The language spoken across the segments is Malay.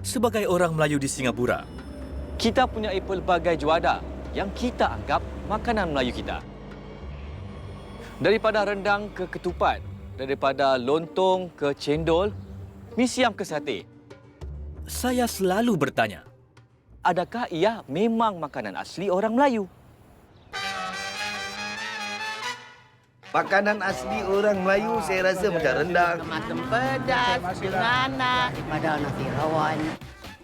Sebagai orang Melayu di Singapura, kita punya pelbagai juada yang kita anggap makanan Melayu kita. Daripada rendang ke ketupat, daripada lontong ke cendol, mi siam ke sate. Saya selalu bertanya, adakah ia memang makanan asli orang Melayu? Makanan asli orang Melayu saya rasa macam rendang. Macam pedas, dengan daripada nasi rawon.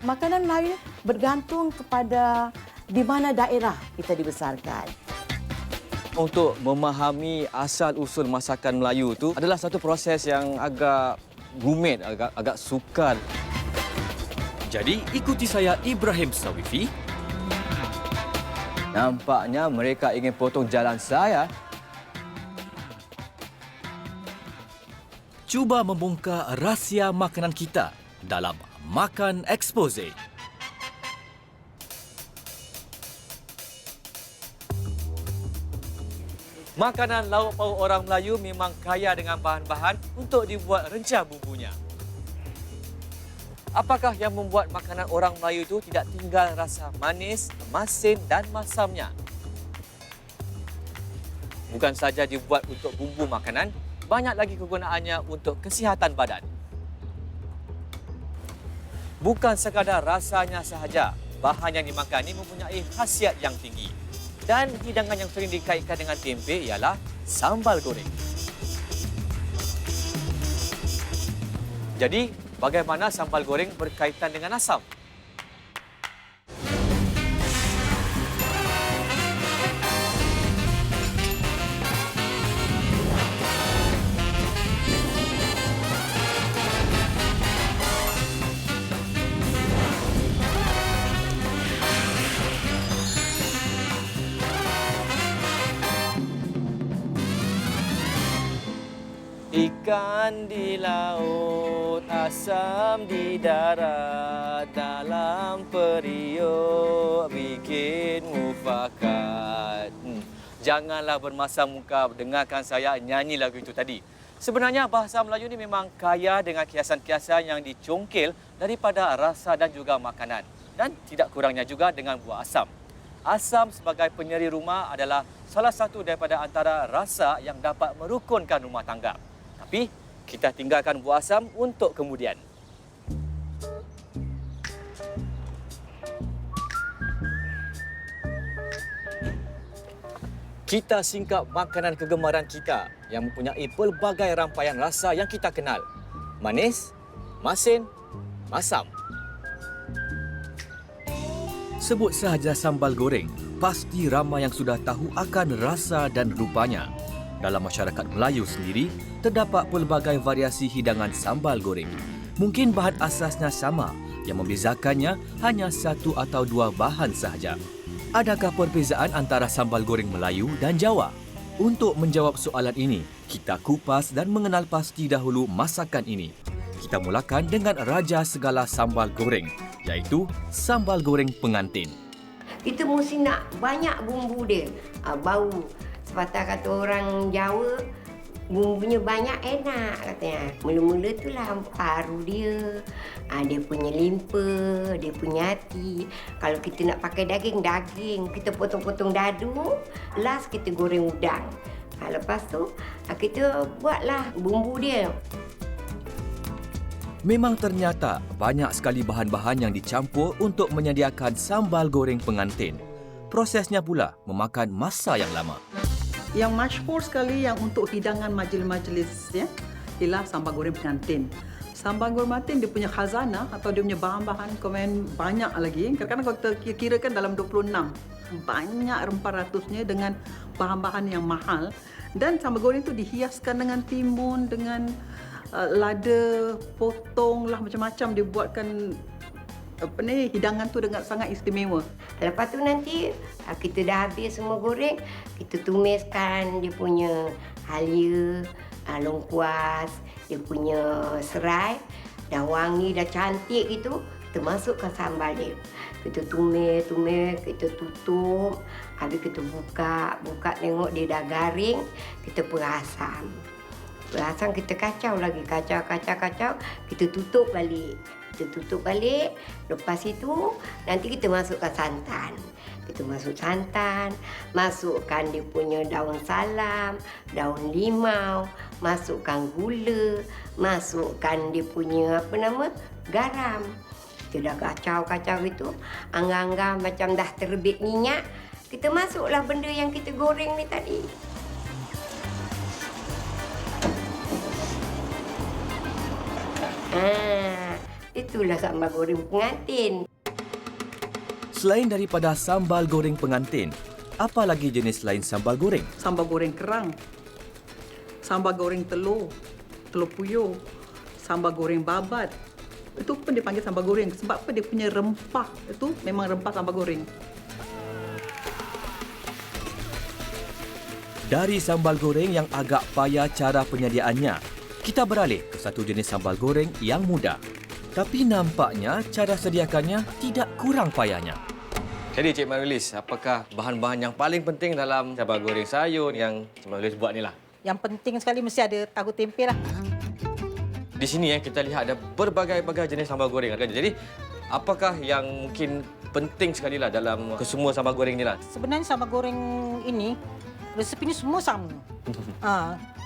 Makanan Melayu bergantung kepada di mana daerah kita dibesarkan. Untuk memahami asal-usul masakan Melayu itu adalah satu proses yang agak rumit, agak sukar. Jadi, ikuti saya Ibrahim Sawifi. Nampaknya mereka ingin potong jalan saya. Cuba membongkar rahsia makanan kita dalam Makan Expose. Makanan lauk pauk orang Melayu memang kaya dengan bahan-bahan untuk dibuat rencah bumbunya. Apakah yang membuat makanan orang Melayu itu tidak tinggal rasa manis, masin dan masamnya? Bukan saja dibuat untuk bumbu makanan, banyak lagi kegunaannya untuk kesihatan badan. Bukan sekadar rasanya sahaja, bahan yang dimakan ini mempunyai khasiat yang tinggi. Dan hidangan yang sering dikaitkan dengan tempe ialah sambal goreng. Jadi, bagaimana sambal goreng berkaitan dengan asam? Ikan di laut, asam di darat, dalam periuk bikin mufakat. Janganlah bermasam muka, dengarkan saya nyanyi lagu itu tadi. Sebenarnya bahasa Melayu ini memang kaya dengan kiasan-kiasan yang dicongkil daripada rasa dan juga makanan. Dan tidak kurangnya juga dengan buah asam. Asam sebagai penyeri rumah adalah salah satu daripada antara rasa yang dapat merukunkan rumah tangga. Tapi kita tinggalkan buah asam untuk kemudian. Kita singkap makanan kegemaran kita yang mempunyai pelbagai rangkaian rasa yang kita kenal. Manis, masin, masam. Sebut sahaja sambal goreng, pasti ramai yang sudah tahu akan rasa dan rupanya. Dalam masyarakat Melayu sendiri, terdapat pelbagai variasi hidangan sambal goreng. Mungkin bahan asasnya sama, yang membezakannya hanya satu atau dua bahan sahaja. Adakah perbezaan antara sambal goreng Melayu dan Jawa? Untuk menjawab soalan ini, kita kupas dan mengenal pasti dahulu masakan ini. Kita mulakan dengan raja segala sambal goreng, iaitu sambal goreng pengantin. Kita mesti nak banyak bumbu dia. Bau. Sepatah kata orang Jawa, bumbunya banyak enak katanya. Mula-mula itulah paru dia, dia punya limpa, dia punya hati. Kalau kita nak pakai daging, kita potong-potong dadu. Last kita goreng udang. Lepas tu kita buatlah bumbu dia. Memang ternyata banyak sekali bahan-bahan yang dicampur untuk menyediakan sambal goreng pengantin. Prosesnya pula memakan masa yang lama. Yang masyhur sekali yang untuk hidangan majlis-majlis ya, ialah sambal goreng pengantin. Sambal goreng pengantin dia punya khazanah atau dia punya bahan-bahan komen banyak lagi. Kadang-kadang kalau kita kirakan dalam 26. Banyak rempah ratusnya dengan bahan-bahan yang mahal. Dan sambal goreng itu dihiaskan dengan timun, dengan lada, potong lah macam-macam dibuatkan hidangan tu dengan sangat istimewa. Lepas tu nanti kita dah habis semua goreng, kita tumiskan dia punya halia, longkuas, dia punya serai. Dah wangi, dah cantik gitu, kita masukkan sambal dia. Kita tumis, kita tutup. Habis kita buka tengok dia dah garing, kita perasam. Perasam kita kacau lagi, kacau, kita tutup balik. Kita tutup balik. Lepas itu nanti kita masukkan santan. Kita masuk santan, masukkan dia punya daun salam, daun limau, masukkan gula, masukkan dia punya garam. Kita dah kacau-kacau itu, anggar-anggar macam dah terbit minyak, kita masuklah benda yang kita goreng ni tadi. Itulah sambal goreng pengantin. Selain daripada sambal goreng pengantin, apa lagi jenis lain sambal goreng? Sambal goreng kerang, sambal goreng telur, telur puyuh, sambal goreng babat. Itu pun dipanggil sambal goreng sebab apa dia punya rempah. Itu memang rempah sambal goreng. Dari sambal goreng yang agak payah cara penyediaannya, kita beralih ke satu jenis sambal goreng yang mudah. Tapi nampaknya cara sediakannya tidak kurang payahnya. Jadi Cik Marilis, apakah bahan-bahan yang paling penting dalam sambal goreng sayur yang Cik Marilis buat ni lah? Yang penting sekali mesti ada tahu tempe lah. Di sini kita lihat ada berbagai-bagai jenis sambal goreng. Jadi apakah yang mungkin penting sekali lah dalam kesemua sambal goreng ni lah? Sebenarnya sambal goreng ini, resepinya semua sama.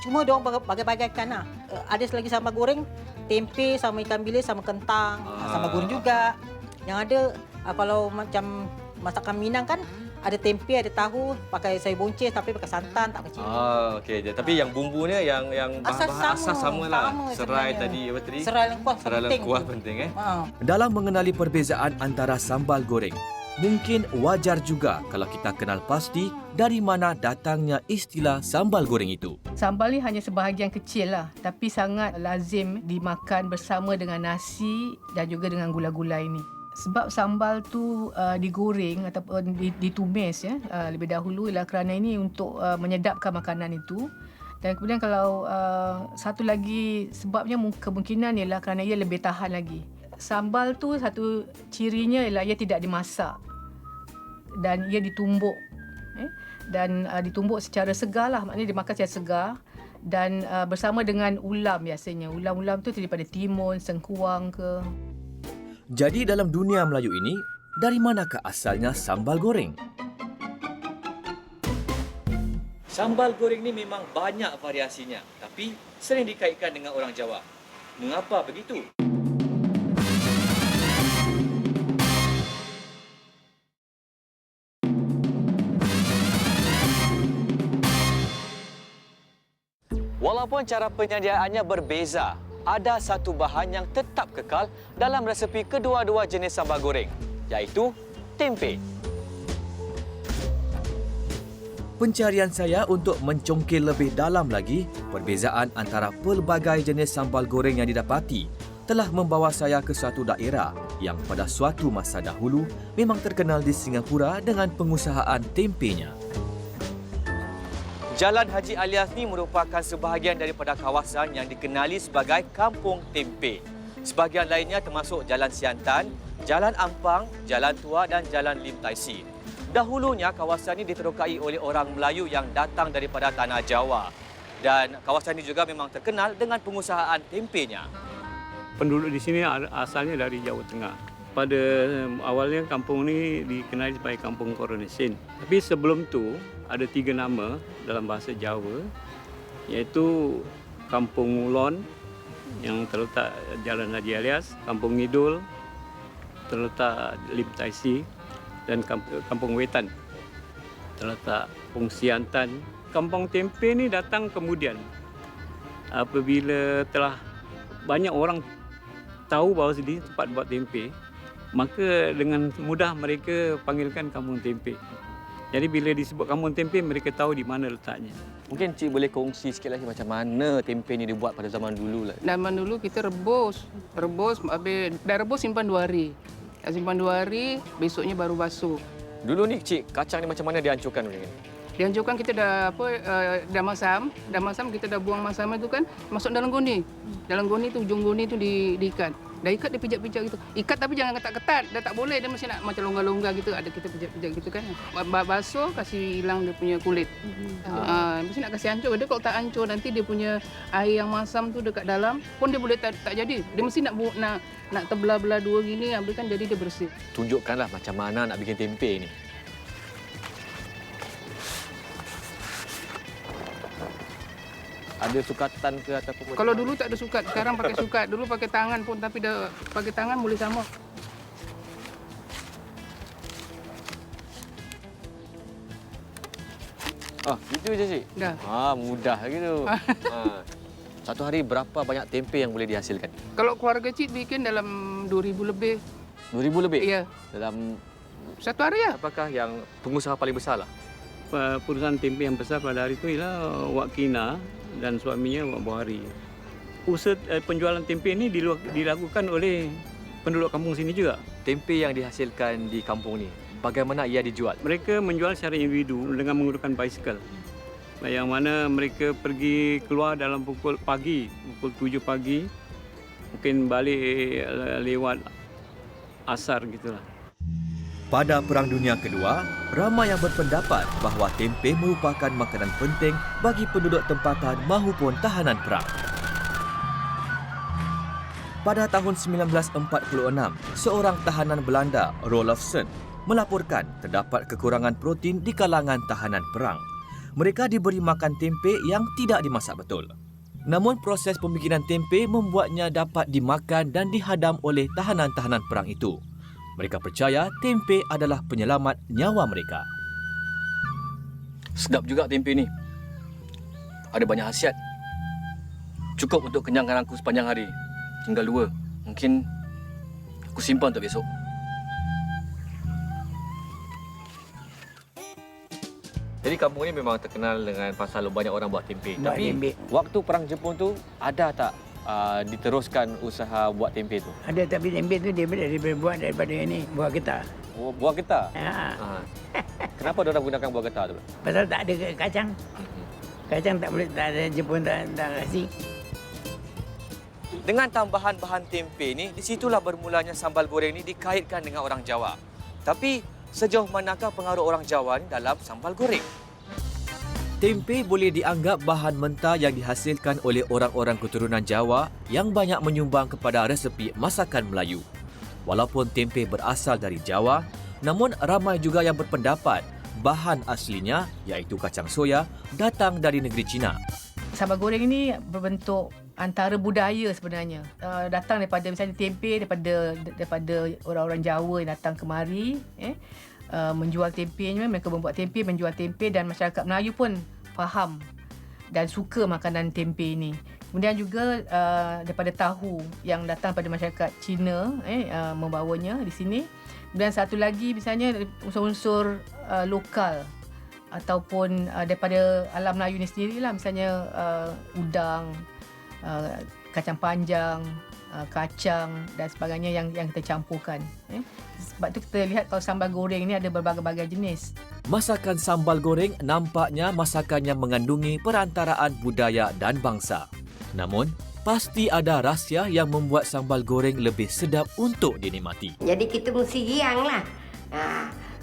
Cuma diorang bagai-bagaikan lah. Ada lagi sambal goreng, tempe sama ikan bilis sama kentang. Sambal goreng juga. Yang ada, kalau macam masakan Minang kan, ada tempe, ada tahu, pakai sayur boncis tapi pakai santan, tak pakai cili. Okey. Tapi yang bumbunya yang bahan-bahan asas sama lah. Serai sebenarnya. tadi, apa tadi? Serai lengkuas Serai penting. lengkuas penting Dalam mengenali perbezaan antara sambal goreng, mungkin wajar juga kalau kita kenal pasti dari mana datangnya istilah sambal goreng itu. Sambal ni hanya sebahagian kecil lah, tapi sangat lazim dimakan bersama dengan nasi dan juga dengan gulai-gulai ini. Sebab sambal tu digoreng ataupun ditumis lebih dahulu ialah kerana ini untuk menyedapkan makanan itu. Dan kemudian kalau satu lagi sebabnya kemungkinan ialah kerana ia lebih tahan lagi. Sambal tu satu cirinya ialah ia tidak dimasak dan ia ditumbuk. Dan ditumbuk secara segar lah, maknanya dimakan secara segar dan bersama dengan ulam biasanya. Ulam-ulam tu daripada timun, sengkuang ke. Jadi dalam dunia Melayu ini, dari manakah asalnya sambal goreng? Sambal goreng ni memang banyak variasinya, tapi sering dikaitkan dengan orang Jawa. Mengapa begitu? Walaupun cara penyediaannya berbeza, ada satu bahan yang tetap kekal dalam resepi kedua-dua jenis sambal goreng, iaitu tempe. Pencarian saya untuk mencongkil lebih dalam lagi perbezaan antara pelbagai jenis sambal goreng yang didapati telah membawa saya ke suatu daerah yang pada suatu masa dahulu memang terkenal di Singapura dengan pengusahaan tempenya. Jalan Haji Alias ni merupakan sebahagian daripada kawasan yang dikenali sebagai Kampung Tempe. Sebahagian lainnya termasuk Jalan Siantan, Jalan Ampang, Jalan Tua dan Jalan Lim Tai Si. Dahulunya kawasan ini diterokai oleh orang Melayu yang datang daripada tanah Jawa. Dan kawasan ini juga memang terkenal dengan pengusahaan tempenya. Penduduk di sini asalnya dari Jawa Tengah. Pada awalnya kampung ini dikenali sebagai Kampung Coronation. Tapi sebelum tu ada 3 nama dalam bahasa Jawa, iaitu Kampung Ngulon yang terletak Jalan Haji Alias, Kampung Ngidul terletak Lim Tai Si dan Kampung Wetan terletak Pung Siantan. Kampung Tempe ni datang kemudian apabila telah banyak orang tahu bahawa sini tempat buat tempe, maka dengan mudah mereka panggilkan Kampung Tempe. Jadi bila disebut Kampung Tempe, mereka tahu di mana letaknya. Mungkin Cik boleh kongsi sikit lagi macam mana tempe ni dibuat pada zaman dulu lah. Zaman dulu kita rebus, habis dah rebus simpan 2 hari. Dah simpan 2 hari, besoknya baru basuh. Dulu ni Cik, kacang ni macam mana dihancurkan dulu ni? Dihancurkan kita dah masam kita dah buang masam itu kan, masuk dalam goni. Dalam goni tu ujung goni tu diikat. Dah ikat dia pijak-pijak gitu. Ikat tapi jangan ketat-ketat. Dah tak boleh, dia mesti nak macam longgar-longgar gitu. Ada kita pijak-pijak gitu kan. Basuh, kasih hilang dia punya kulit. Mesti nak kasih hancur. Dia kalau tak hancur, nanti dia punya air yang masam tu dekat dalam pun dia boleh tak jadi. Dia mesti nak terbelah-belah dua gini, habis kan jadi dia bersih. Tunjukkanlah macam mana nak bikin tempe ni. Ada sukatan ke ataupun... Kalau dulu tak ada sukat, sekarang pakai sukat. Dulu pakai tangan pun, tapi dah pakai tangan boleh sama. Gitu je, Cik? Dah. Mudah gitu. Satu hari berapa banyak tempe yang boleh dihasilkan? Kalau keluarga Cik bikin dalam 2,000 lebih. 2,000 lebih? Ya. Dalam satu hari ya? Apakah yang pengusaha paling besar lah? Perusahaan tempe yang besar pada hari itu ialah Wak Kina dan suaminya Wak Buhari. Usaha penjualan tempe ini dilakukan oleh penduduk kampung sini juga. Tempe yang dihasilkan di kampung ni, bagaimana ia dijual? Mereka menjual secara individu dengan menggunakan basikal. Yang mana mereka pergi keluar dalam pukul 7 pagi, mungkin balik lewat asar gitulah. Pada Perang Dunia Kedua, ramai yang berpendapat bahawa tempe merupakan makanan penting bagi penduduk tempatan mahupun tahanan perang. Pada tahun 1946, seorang tahanan Belanda, Rolofsen, melaporkan terdapat kekurangan protein di kalangan tahanan perang. Mereka diberi makan tempe yang tidak dimasak betul. Namun proses pembikinan tempe membuatnya dapat dimakan dan dihadam oleh tahanan-tahanan perang itu. Mereka percaya tempe adalah penyelamat nyawa mereka. Sedap juga tempe ni. Ada banyak khasiat. Cukup untuk kenyangkan aku sepanjang hari. Tinggal 2. Mungkin aku simpan untuk besok. Jadi kampung ni memang terkenal dengan pasal banyak orang buat tempe. Buat Tapi tempe. waktu Perang Jepun tu ada tak diteruskan usaha buat tempe tu? Ada, tapi tempe tu dia buat daripada ini, buah getah. Oh, buah getah? Ya. Kenapa diorang gunakan buah getah tu? Pasal tak ada kacang. Kacang tak boleh, tak ada, Jepun tak kasih. Dengan tambahan bahan tempe ni, di situlah bermulanya sambal goreng ni dikaitkan dengan orang Jawa. Tapi sejauh manakah pengaruh orang Jawa ni dalam sambal goreng? Tempe boleh dianggap bahan mentah yang dihasilkan oleh orang-orang keturunan Jawa yang banyak menyumbang kepada resepi masakan Melayu. Walaupun tempe berasal dari Jawa, namun ramai juga yang berpendapat bahan aslinya, iaitu kacang soya, datang dari negeri China. Sambal goreng ini berbentuk antara budaya sebenarnya. Datang daripada misalnya tempe daripada orang-orang Jawa yang datang kemari, menjual tempenya, mereka membuat tempe, menjual tempe, dan masyarakat Melayu pun faham dan suka makanan tempe ini. Kemudian juga daripada tahu yang datang pada masyarakat Cina, membawanya di sini. Kemudian satu lagi misalnya unsur-unsur lokal ataupun daripada alam Melayu ni sendirilah, misalnya udang, kacang panjang, kacang dan sebagainya yang kita campurkan. Sebab tu kita lihat kalau sambal goreng ni ada berbagai-bagai jenis. Masakan sambal goreng nampaknya masakan yang mengandungi perantaraan budaya dan bangsa. Namun, pasti ada rahsia yang membuat sambal goreng lebih sedap untuk dinikmati. Jadi kita mesti riang lah.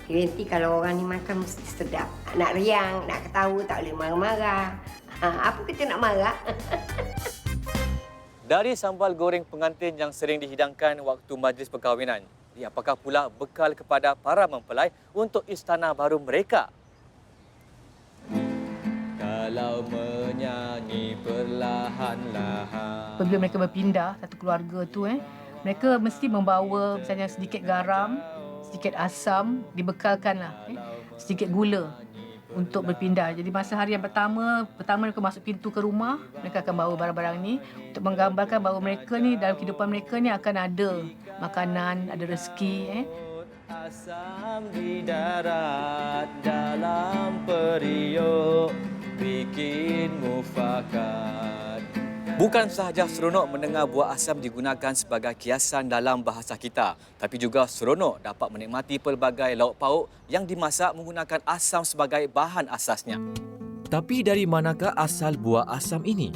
Nanti kalau orang ni makan mesti sedap. Nak riang, nak ketawa, tak boleh marah-marah. Apa kita nak marah? Dari sambal goreng pengantin yang sering dihidangkan waktu majlis perkahwinan, apakah pula bekal kepada para mempelai untuk istana baru mereka? Kalau menyanyi perlahan-lahan. Apabila mereka berpindah, satu keluarga tu, mereka mesti membawa misalnya sedikit garam, sedikit asam, dibekalkanlah, sedikit gula untuk berpindah. Jadi masa hari yang pertama mereka masuk pintu ke rumah, mereka akan bawa barang-barang ni untuk menggambarkan bahawa mereka ni dalam kehidupan mereka ni akan ada makanan, ada rezeki. Asam di darat dalam periuk bikin mufakat. Bukan sahaja seronok mendengar buah asam digunakan sebagai kiasan dalam bahasa kita, tapi juga seronok dapat menikmati pelbagai lauk pauk yang dimasak menggunakan asam sebagai bahan asasnya. Tapi dari manakah asal buah asam ini?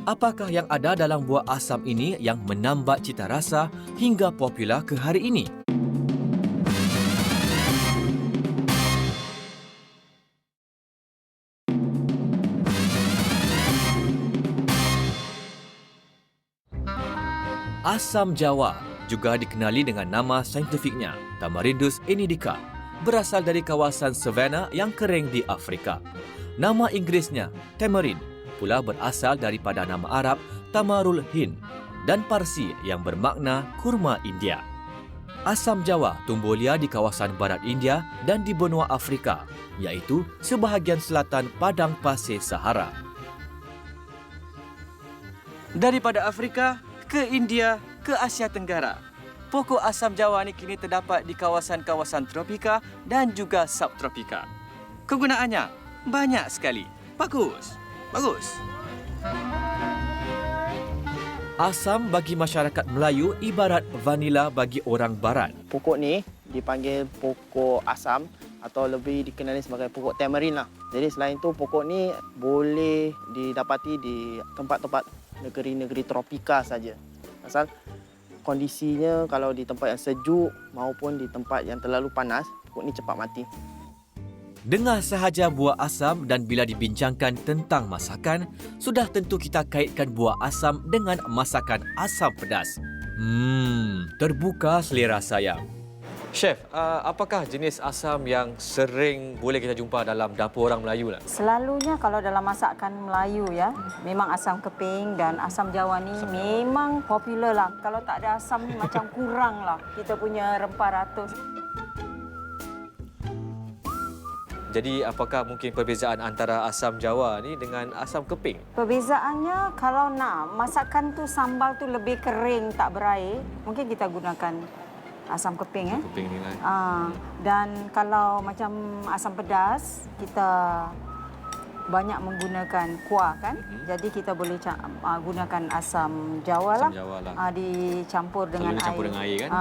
Apakah yang ada dalam buah asam ini yang menambah cita rasa hingga popular ke hari ini? Asam Jawa juga dikenali dengan nama saintifiknya Tamarindus indica, berasal dari kawasan savanna yang kering di Afrika. Nama Inggerisnya tamarind pula berasal daripada nama Arab Tamarul Hind dan Parsi yang bermakna kurma India. Asam Jawa tumbuh liar di kawasan barat India dan di benua Afrika, iaitu sebahagian selatan padang pasir Sahara. Daripada Afrika ke India ke Asia Tenggara, pokok asam Jawa ni kini terdapat di kawasan-kawasan tropika dan juga subtropika. Kegunaannya banyak sekali. Bagus. Asam bagi masyarakat Melayu ibarat vanila bagi orang barat. Pokok ni dipanggil pokok asam atau lebih dikenali sebagai pokok tamarind lah. Jadi selain tu pokok ni boleh didapati di tempat-tempat negeri-negeri tropika saja. Pasal kondisinya kalau di tempat yang sejuk maupun di tempat yang terlalu panas, pokok ni cepat mati. Dengar sahaja buah asam dan bila dibincangkan tentang masakan, sudah tentu kita kaitkan buah asam dengan masakan asam pedas. Terbuka selera saya. Chef, apakah jenis asam yang sering boleh kita jumpa dalam dapur orang Melayu lah? Selalunya kalau dalam masakan Melayu ya, memang asam keping dan asam Jawa ni memang popular lah. Kalau tak ada asam ni macam kurang lah kita punya rempah ratus. Jadi apakah mungkin perbezaan antara asam Jawa ni dengan asam keping? Perbezaannya kalau nak masakan tu sambal tu lebih kering tak berair, mungkin kita gunakan asam keping Keping ni lah. Dan kalau macam asam pedas, kita banyak menggunakan kuah kan. Jadi kita boleh gunakan asam Jawa lah. Asam Jawa lah. Dicampur dengan air. Dicampur dengan air kan?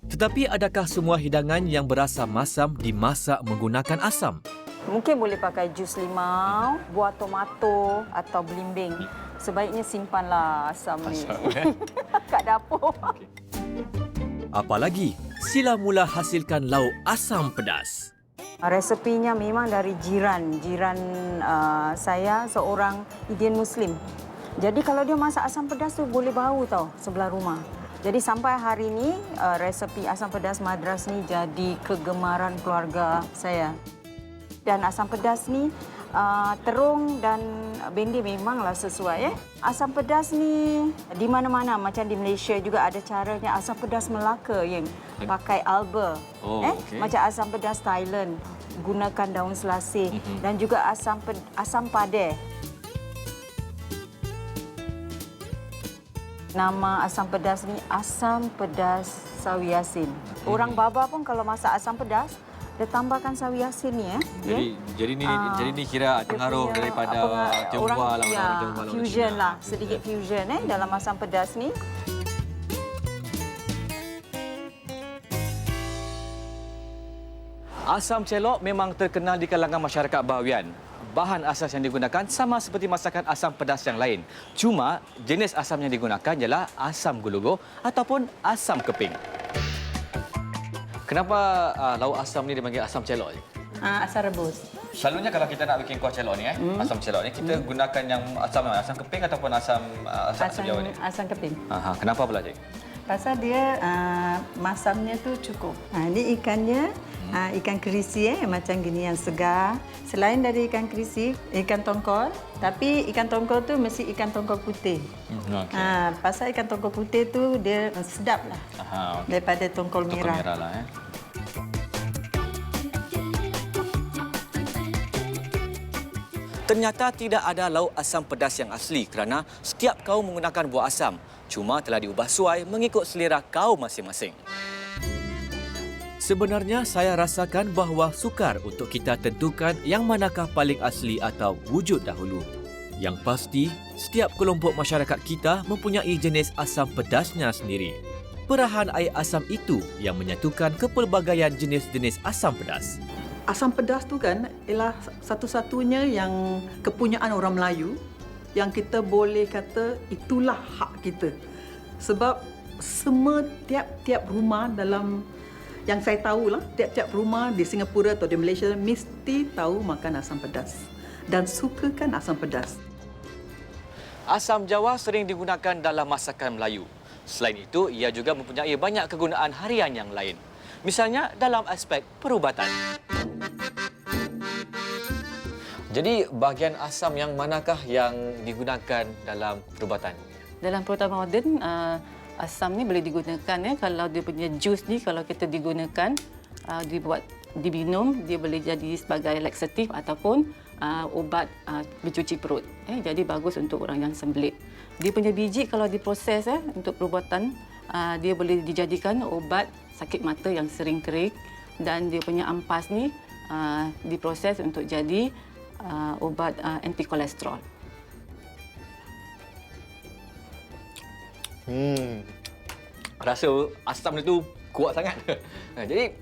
Tetapi adakah semua hidangan yang berasam masam dimasak menggunakan asam? Mungkin boleh pakai jus limau, buah tomato atau belimbing. Sebaiknya simpanlah asam ni kat dapur. Apalagi, sila mula hasilkan lauk asam pedas. Resepinya memang dari jiran saya seorang Indian Muslim. Jadi kalau dia masak asam pedas tu boleh bau tau sebelah rumah. Jadi sampai hari ini resepi asam pedas Madras ni jadi kegemaran keluarga saya. Dan asam pedas ni terung dan bendi memanglah sesuai. Asam pedas ni di mana-mana macam di Malaysia juga ada caranya asam pedas Melaka yang pakai alba. Okay. Macam asam pedas Thailand gunakan daun selasih dan juga asam padeh. Nama asam pedas ni asam pedas sawi asin. Orang Baba pun kalau masak asam pedas, dia tambahkan sawi asin ni Jadi ni kira pengaruh daripada Tionghoa lah. Fusion lah, sedikit fusion dalam asam pedas ni. Asam celok memang terkenal di kalangan masyarakat Bahawian. Bahan asas yang digunakan sama seperti masakan asam pedas yang lain. Cuma jenis asam yang digunakan ialah asam gulugo ataupun asam keping. Kenapa lauk asam ni dipanggil asam celok? Asam rebus. Selalunya kalau kita nak bikin kuah celok ni, asam celok ni, kita gunakan yang asam keping ataupun asam Jawa ni? Asam keping. Kenapa pula, Cik? Pasal dia masamnya tu cukup. Ini ikannya, ikan kerisi macam gini yang segar. Selain dari ikan kerisi, ikan tongkol. Tapi ikan tongkol tu mesti ikan tongkol putih. Pasal ikan tongkol putih tu dia sedap lah daripada tongkol merah. Tongkol merah lah. Ternyata tidak ada lauk asam pedas yang asli kerana setiap kaum menggunakan buah asam. Cuma telah diubah suai mengikut selera kaum masing-masing. Sebenarnya saya rasakan bahawa sukar untuk kita tentukan yang manakah paling asli atau wujud dahulu. Yang pasti, setiap kelompok masyarakat kita mempunyai jenis asam pedasnya sendiri. Perahan air asam itu yang menyatukan kepelbagaian jenis-jenis asam pedas. Asam pedas tu kan ialah satu-satunya yang kepunyaan orang Melayu yang kita boleh kata itulah hak kita. Sebab semua tiap-tiap rumah dalam yang saya tahulah, tiap-tiap rumah di Singapura atau di Malaysia mesti tahu makan asam pedas dan sukakan asam pedas. Asam Jawa sering digunakan dalam masakan Melayu. Selain itu, ia juga mempunyai banyak kegunaan harian yang lain. Misalnya dalam aspek perubatan. Jadi, bahagian asam yang manakah yang digunakan dalam perubatan? Dalam perubatan moden, asam ni boleh digunakan kalau dia punya jus ni kalau kita digunakan dibuat diminum, dia boleh jadi sebagai laxatif ataupun ubat mencuci perut. Jadi bagus untuk orang yang sembelit. Dia punya biji kalau diproses untuk perubatan, dia boleh dijadikan ubat sakit mata yang sering kering, dan dia punya ampas ni diproses untuk jadi ubat anti kolesterol. Rasa asam itu kuat sangat. Jadi,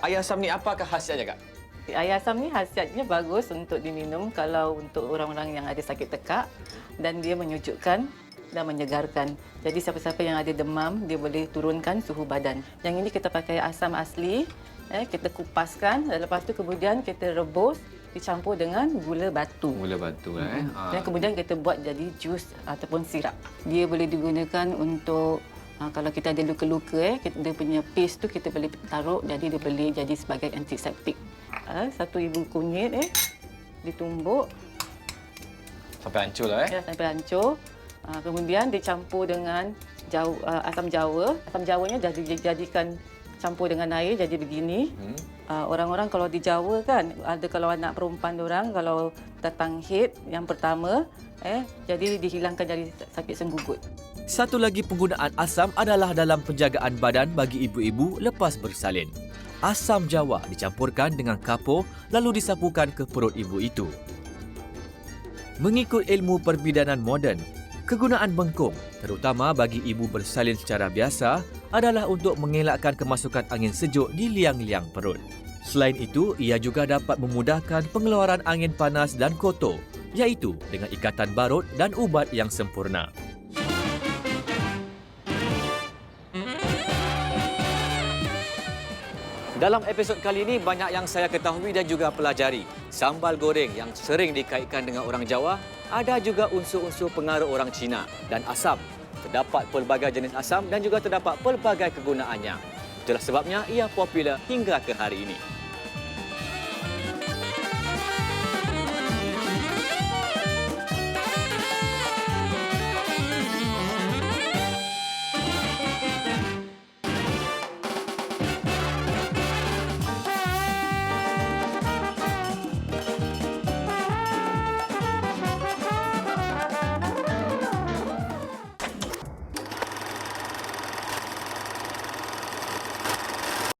air asam ni apakah khasiatnya, Kak? Air asam ni khasiatnya bagus untuk diminum kalau untuk orang-orang yang ada sakit tekak, dan dia menyejukkan dan menyegarkan. Jadi siapa-siapa yang ada demam, dia boleh turunkan suhu badan. Yang ini kita pakai asam asli, kita kupaskan, dan lepas tu kemudian kita rebus dicampur dengan gula batu. Gula batu Dan kemudian kita buat jadi jus ataupun sirap. Dia boleh digunakan untuk kalau kita ada luka-luka, dia punya paste tu kita boleh taruh, jadi dia boleh jadi sebagai antiseptik. 1 ibu kunyit ditumbuk sampai hancur lah. Ya, sampai hancur. Kemudian dicampur dengan asam jawa. Asam jawanya dijadikan campur dengan air jadi begini. Orang-orang kalau di Jawa kan, ada kalau anak perempuan orang kalau datang haid yang pertama, jadi dihilangkan dari sakit senggugut. Satu lagi penggunaan asam adalah dalam penjagaan badan bagi ibu-ibu lepas bersalin. Asam Jawa dicampurkan dengan kapur lalu disapukan ke perut ibu itu. Mengikut ilmu perbidanan moden, kegunaan bengkung, terutama bagi ibu bersalin secara biasa, adalah untuk mengelakkan kemasukan angin sejuk di liang-liang perut. Selain itu, ia juga dapat memudahkan pengeluaran angin panas dan kotor, iaitu dengan ikatan barut dan ubat yang sempurna. Dalam episod kali ini, banyak yang saya ketahui dan juga pelajari. Sambal goreng yang sering dikaitkan dengan orang Jawa, ada juga unsur-unsur pengaruh orang Cina. Dan asam, terdapat pelbagai jenis asam dan juga terdapat pelbagai kegunaannya. Itulah sebabnya ia popular hingga ke hari ini.